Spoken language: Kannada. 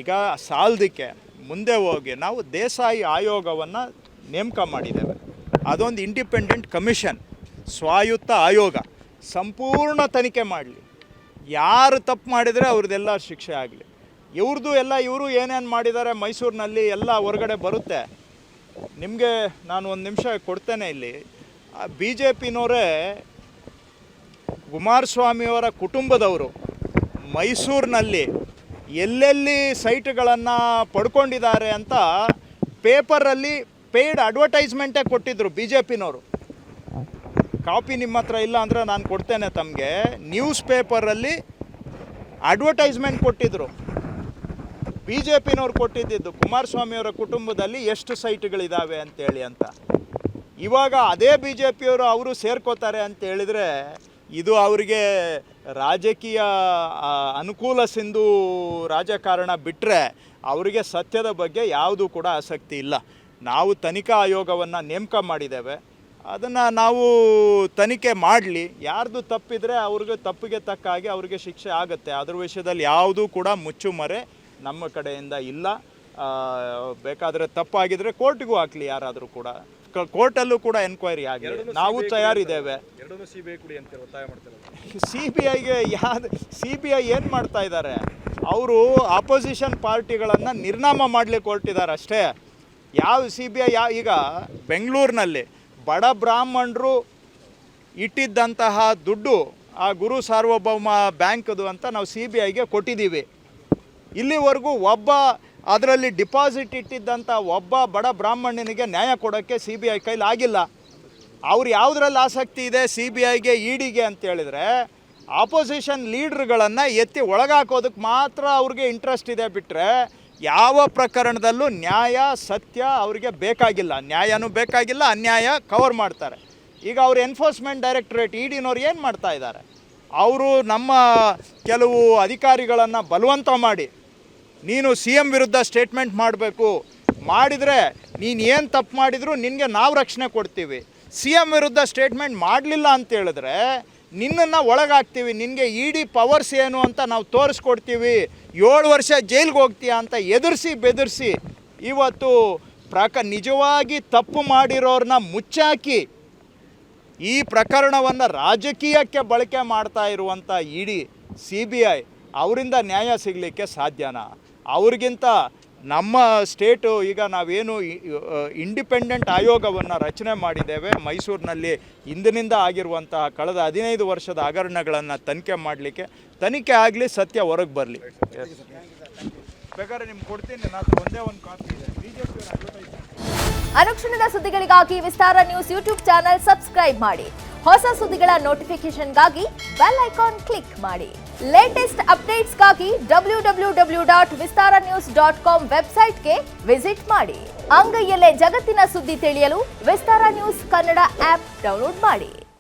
ಈಗ ಸಾಲದಕ್ಕೆ ಮುಂದೆ ಹೋಗಿ ನಾವು ದೇಸಾಯಿ ಆಯೋಗವನ್ನು ನೇಮಕ ಮಾಡಿದ್ದೇವೆ. ಅದೊಂದು ಇಂಡಿಪೆಂಡೆಂಟ್ ಕಮಿಷನ್, ಸ್ವಾಯತ್ತ ಆಯೋಗ, ಸಂಪೂರ್ಣ ತನಿಖೆ ಮಾಡಲಿ. ಯಾರು ತಪ್ಪು ಮಾಡಿದರೆ ಅವ್ರದ್ದೆಲ್ಲ ಶಿಕ್ಷೆ ಆಗಲಿ. ಇವ್ರದ್ದು ಎಲ್ಲ ಇವರು ಏನೇನು ಮಾಡಿದ್ದಾರೆ ಮೈಸೂರಿನಲ್ಲಿ ಎಲ್ಲ ಹೊರಗಡೆ ಬರುತ್ತೆ. ನಿಮಗೆ ನಾನು ಒಂದು ನಿಮಿಷ ಕೊಡ್ತೇನೆ. ಇಲ್ಲಿ ಬಿ ಜೆ ಪಿನವರೇ, ಕುಮಾರಸ್ವಾಮಿಯವರ ಕುಟುಂಬದವರು ಮೈಸೂರಿನಲ್ಲಿ ಎಲ್ಲೆಲ್ಲಿ ಸೈಟ್ಗಳನ್ನು ಪಡ್ಕೊಂಡಿದ್ದಾರೆ ಅಂತ ಪೇಪರಲ್ಲಿ ಪೇಯ್ಡ್ ಅಡ್ವರ್ಟೈಸ್ಮೆಂಟೇ ಕೊಟ್ಟಿದ್ದರು ಬಿ ಜೆ ಪಿನವರು. ಕಾಪಿ ನಿಮ್ಮ ಹತ್ರ ಇಲ್ಲ ಅಂದರೆ ನಾನು ಕೊಡ್ತೇನೆ ತಮಗೆ. ನ್ಯೂಸ್ ಪೇಪರಲ್ಲಿ ಅಡ್ವರ್ಟೈಸ್ಮೆಂಟ್ ಕೊಟ್ಟಿದ್ದರು, ಬಿ ಜೆ ಪಿನವ್ರು ಕೊಟ್ಟಿದ್ದು ಕುಮಾರಸ್ವಾಮಿಯವರ ಕುಟುಂಬದಲ್ಲಿ ಎಷ್ಟು ಸೈಟ್ಗಳಿದ್ದಾವೆ ಅಂತೇಳಿ ಅಂತ. ಇವಾಗ ಅದೇ ಬಿ ಜೆ ಪಿಯವರು ಅವರು ಸೇರ್ಕೋತಾರೆ ಅಂತ ಹೇಳಿದರೆ ಇದು ಅವರಿಗೆ ರಾಜಕೀಯ ಅನುಕೂಲ ಸಿಂಧು ರಾಜಕಾರಣ ಬಿಟ್ಟರೆ ಅವರಿಗೆ ಸತ್ಯದ ಬಗ್ಗೆ ಯಾವುದೂ ಕೂಡ ಆಸಕ್ತಿ ಇಲ್ಲ. ನಾವು ತನಿಖಾ ಆಯೋಗವನ್ನು ನೇಮಕ ಮಾಡಿದ್ದೇವೆ. ಅದನ್ನು ನಾವು ತನಿಖೆ ಮಾಡಲಿ. ಯಾರ್ದು ತಪ್ಪಿದರೆ ಅವ್ರಿಗೆ ತಪ್ಪಿಗೆ ತಕ್ಕ ಹಾಗೆ ಅವ್ರಿಗೆ ಶಿಕ್ಷೆ ಆಗುತ್ತೆ. ಅದ್ರ ವಿಷಯದಲ್ಲಿ ಯಾವುದೂ ಕೂಡ ಮುಚ್ಚುಮರೆ ನಮ್ಮ ಕಡೆಯಿಂದ ಇಲ್ಲ. ಬೇಕಾದರೆ ತಪ್ಪಾಗಿದ್ದರೆ ಕೋರ್ಟಿಗೂ ಹಾಕಲಿ, ಯಾರಾದರೂ ಕೂಡ ಕೋರ್ಟಲ್ಲೂ ಕೂಡ ಎನ್ಕ್ವೈರಿ ಆಗಲಿ, ನಾವು ತಯಾರಿದ್ದೇವೆ. ಸಿ ಬಿ ಐಗೆ ಸಿ ಬಿ ಐ ಏನು ಮಾಡ್ತಾ ಇದ್ದಾರೆ? ಅವರು ಆಪೋಸಿಷನ್ ಪಾರ್ಟಿಗಳನ್ನು ನಿರ್ನಾಮ ಮಾಡಲಿಕ್ಕೆ ಹೊರಟಿದ್ದಾರೆ ಅಷ್ಟೇ. ಯಾವ ಸಿ ಬಿ ಐ ಈಗ ಬೆಂಗಳೂರಿನಲ್ಲಿ ಬಡ ಬ್ರಾಹ್ಮಣರು ಇಟ್ಟಿದ್ದಂತಹ ದುಡ್ಡು ಆ ಗುರು ಸಾರ್ವಭೌಮ ಬ್ಯಾಂಕ್ದು ಅಂತ ನಾವು ಸಿ ಬಿ ಐಗೆ ಕೊಟ್ಟಿದ್ದೀವಿ. ಇಲ್ಲಿವರೆಗೂ ಒಬ್ಬ ಅದರಲ್ಲಿ ಡಿಪಾಸಿಟ್ ಇಟ್ಟಿದ್ದಂಥ ಒಬ್ಬ ಬಡ ಬ್ರಾಹ್ಮಣನಿಗೆ ನ್ಯಾಯ ಕೊಡೋಕ್ಕೆ ಸಿ ಬಿ ಐ ಕೈಲಿ ಆಗಿಲ್ಲ. ಅವ್ರು ಯಾವುದ್ರಲ್ಲಿ ಆಸಕ್ತಿ ಇದೆ ಸಿ ಬಿ ಐಗೆ, ಇಡಿಗೆ ಅಂತ ಹೇಳಿದರೆ ಆಪೋಸಿಷನ್ ಲೀಡ್ರ್ಗಳನ್ನು ಎತ್ತಿ ಒಳಗಾಕೋದಕ್ಕೆ ಮಾತ್ರ ಅವ್ರಿಗೆ ಇಂಟ್ರೆಸ್ಟ್ ಇದೆ. ಬಿಟ್ಟರೆ ಯಾವ ಪ್ರಕರಣದಲ್ಲೂ ನ್ಯಾಯ ಸತ್ಯ ಅವರಿಗೆ ಬೇಕಾಗಿಲ್ಲ. ನ್ಯಾಯನೂ ಬೇಕಾಗಿಲ್ಲ, ಅನ್ಯಾಯ ಕವರ್ ಮಾಡ್ತಾರೆ. ಈಗ ಅವರು ಎನ್ಫೋರ್ಸ್ಮೆಂಟ್ ಡೈರೆಕ್ಟರೇಟ್ ಇಡಿನವ್ರು ಏನು ಮಾಡ್ತಾ ಇದ್ದಾರೆ? ಅವರು ನಮ್ಮ ಕೆಲವು ಅಧಿಕಾರಿಗಳನ್ನು ಬಲವಂತ ಮಾಡಿ ನೀನು ಸಿ ಎಮ್ ವಿರುದ್ಧ ಸ್ಟೇಟ್ಮೆಂಟ್ ಮಾಡಬೇಕು, ಮಾಡಿದರೆ ನೀನು ಏನು ತಪ್ಪು ಮಾಡಿದರೂ ನಿನಗೆ ನಾವು ರಕ್ಷಣೆ ಕೊಡ್ತೀವಿ. ಸಿ ಎಮ್ ವಿರುದ್ಧ ಸ್ಟೇಟ್ಮೆಂಟ್ ಮಾಡಲಿಲ್ಲ ಅಂತ ಹೇಳಿದ್ರೆ ನಿನ್ನನ್ನು ಒಳಗಾಗ್ತೀವಿ, ನಿನಗೆ ಇಡಿ ಪವರ್ಸ್ ಏನು ಅಂತ ನಾವು ತೋರಿಸ್ಕೊಡ್ತೀವಿ, 7 ವರ್ಷ ಜೈಲಿಗೆ ಹೋಗ್ತೀಯ ಅಂತ ಎದುರಿಸಿ ಬೆದರಿಸಿ ಇವತ್ತು ನಿಜವಾಗಿ ತಪ್ಪು ಮಾಡಿರೋರನ್ನ ಮುಚ್ಚಾಕಿ ಈ ಪ್ರಕರಣವನ್ನು ರಾಜಕೀಯಕ್ಕೆ ಬಳಕೆ ಮಾಡ್ತಾ ಇರುವಂಥ ಇಡಿ ಸಿ ಬಿ ಐ ಅವರಿಂದ ನ್ಯಾಯ ಸಿಗಲಿಕ್ಕೆ ಸಾಧ್ಯನಾ? ಅವ್ರಿಗಿಂತ ನಮ್ಮ ಸ್ಟೇಟು ಈಗ ನಾವೇನು ಇಂಡಿಪೆಂಡೆಂಟ್ ಆಯೋಗವನ್ನು ರಚನೆ ಮಾಡಿದ್ದೇವೆ ಮೈಸೂರಿನಲ್ಲಿ ಇಂದಿನಿಂದ ಆಗಿರುವಂತಹ ಕಳೆದ 15 ವರ್ಷದ ಹಗರಣಗಳನ್ನು ತನಿಖೆ ಮಾಡಲಿಕ್ಕೆ. ತನಿಖೆ ಆಗಲಿ, ಸತ್ಯ ಹೊರಗೆ ಬರಲಿ. ಬೇಕಾದ್ರೆ ನಿಮ್ಗೆ ಕೊಡ್ತೀನಿ, ನಾನು ಒಂದೇ ಒಂದು ಕಾಪಿ ಇದೆ. ಬಿಜೆಪಿ ಅನುಕ್ಷಣದ ಸುದ್ದಿಗಳಿಗಾಗಿ ವಿಸ್ತಾರ ನ್ಯೂಸ್ ಯೂಟ್ಯೂಬ್ ಚಾನೆಲ್ ಸಬ್ಸ್ಕ್ರೈಬ್ ಮಾಡಿ. ಹೊಸ ಸುದ್ದಿಗಳ ನೋಟಿಫಿಕೇಶನ್ಗಾಗಿ ಬೆಲ್ ಐಕಾನ್ ಕ್ಲಿಕ್ ಮಾಡಿ. ಲೇಟೆಸ್ಟ್ ಅಪ್ಡೇಟ್ಸ್ಗಾಗಿ www.vistaranews.com ವೆಬ್ಸೈಟ್ಗೆ ವಿಸಿಟ್ ಮಾಡಿ. ಅಂಗೈಯಲ್ಲೇ ಜಗತ್ತಿನ ಸುದ್ದಿ ತಿಳಿಯಲು ವಿಸ್ತಾರ ನ್ಯೂಸ್ ಕನ್ನಡ ಆಪ್ ಡೌನ್ಲೋಡ್ ಮಾಡಿ.